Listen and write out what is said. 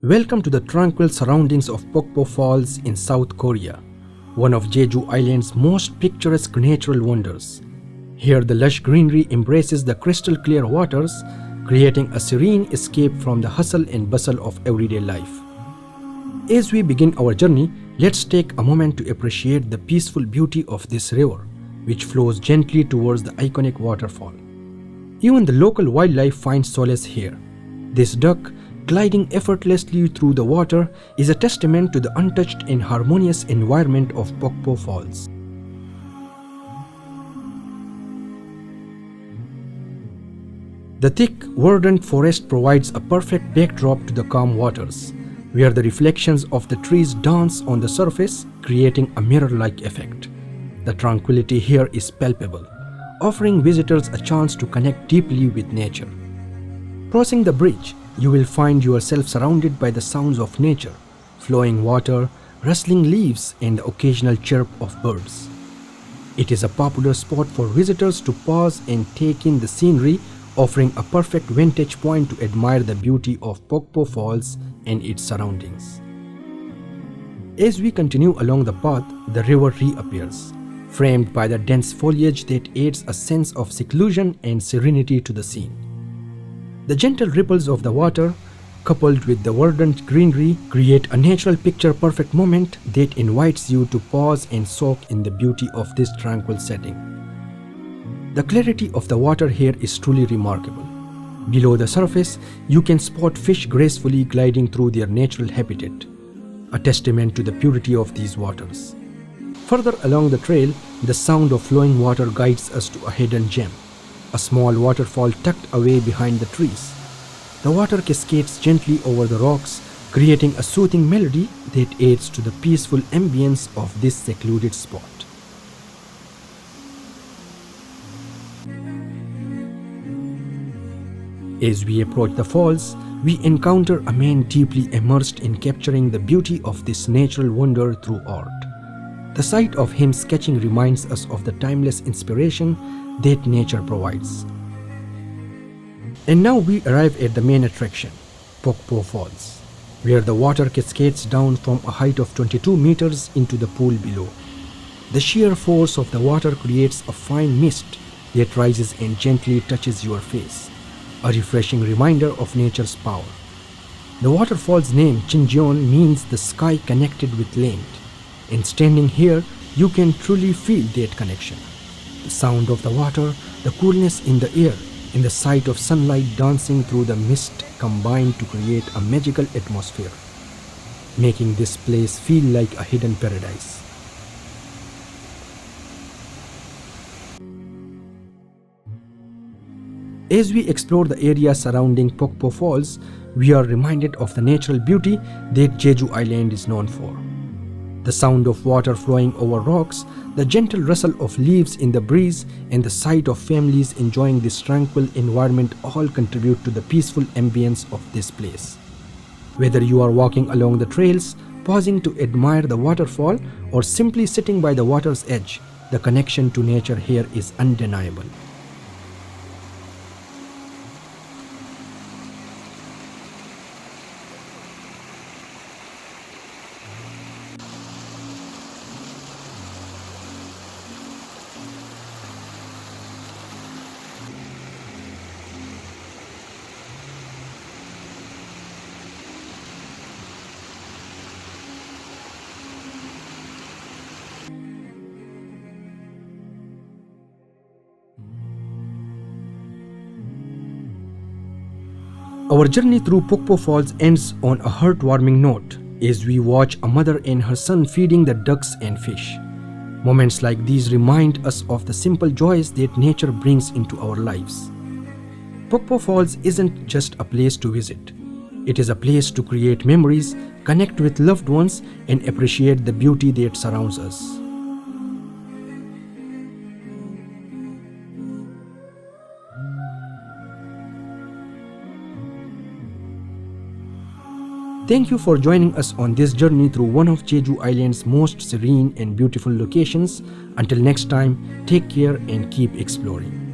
Welcome to the tranquil surroundings of Pokpo Falls in South Korea, one of Jeju Island's most picturesque natural wonders. Here the lush greenery embraces the crystal clear waters, creating a serene escape from the hustle and bustle of everyday life. As we begin our journey, let's take a moment to appreciate the peaceful beauty of this river, which flows gently towards the iconic waterfall. Even the local wildlife finds solace here. This duck, gliding effortlessly through the water, is a testament to the untouched and harmonious environment of Pokpo Falls. The thick, verdant forest provides a perfect backdrop to the calm waters, where the reflections of the trees dance on the surface, creating a mirror-like effect. The tranquility here is palpable, offering visitors a chance to connect deeply with nature. Crossing the bridge, you will find yourself surrounded by the sounds of nature, flowing water, rustling leaves, and the occasional chirp of birds. It is a popular spot for visitors to pause and take in the scenery, offering a perfect vantage point to admire the beauty of Pokpo Falls and its surroundings. As we continue along the path, the river reappears, framed by the dense foliage that adds a sense of seclusion and serenity to the scene. The gentle ripples of the water, coupled with the verdant greenery, create a natural picture-perfect moment that invites you to pause and soak in the beauty of this tranquil setting. The clarity of the water here is truly remarkable. Below the surface, you can spot fish gracefully gliding through their natural habitat, a testament to the purity of these waters. Further along the trail, the sound of flowing water guides us to a hidden gem, a small waterfall tucked away behind the trees. The water cascades gently over the rocks, creating a soothing melody that adds to the peaceful ambience of this secluded spot. As we approach the falls, we encounter a man deeply immersed in capturing the beauty of this natural wonder through art. The sight of him sketching reminds us of the timeless inspiration that nature provides. And now we arrive at the main attraction, Pokpo Falls, where the water cascades down from a height of 22 meters into the pool below. The sheer force of the water creates a fine mist that rises and gently touches your face, a refreshing reminder of nature's power. The waterfall's name, Chinjeon, means the sky connected with land, and standing here, you can truly feel that connection. The sound of the water, the coolness in the air, and the sight of sunlight dancing through the mist combine to create a magical atmosphere, making this place feel like a hidden paradise. As we explore the area surrounding Pokpo Falls, we are reminded of the natural beauty that Jeju Island is known for. The sound of water flowing over rocks, the gentle rustle of leaves in the breeze, and the sight of families enjoying this tranquil environment all contribute to the peaceful ambience of this place. Whether you are walking along the trails, pausing to admire the waterfall, or simply sitting by the water's edge, the connection to nature here is undeniable. Our journey through Pokpo Falls ends on a heartwarming note as we watch a mother and her son feeding the ducks and fish. Moments like these remind us of the simple joys that nature brings into our lives. Pokpo Falls isn't just a place to visit. It is a place to create memories, connect with loved ones, and appreciate the beauty that surrounds us. Thank you for joining us on this journey through one of Jeju Island's most serene and beautiful locations. Until next time, take care and keep exploring.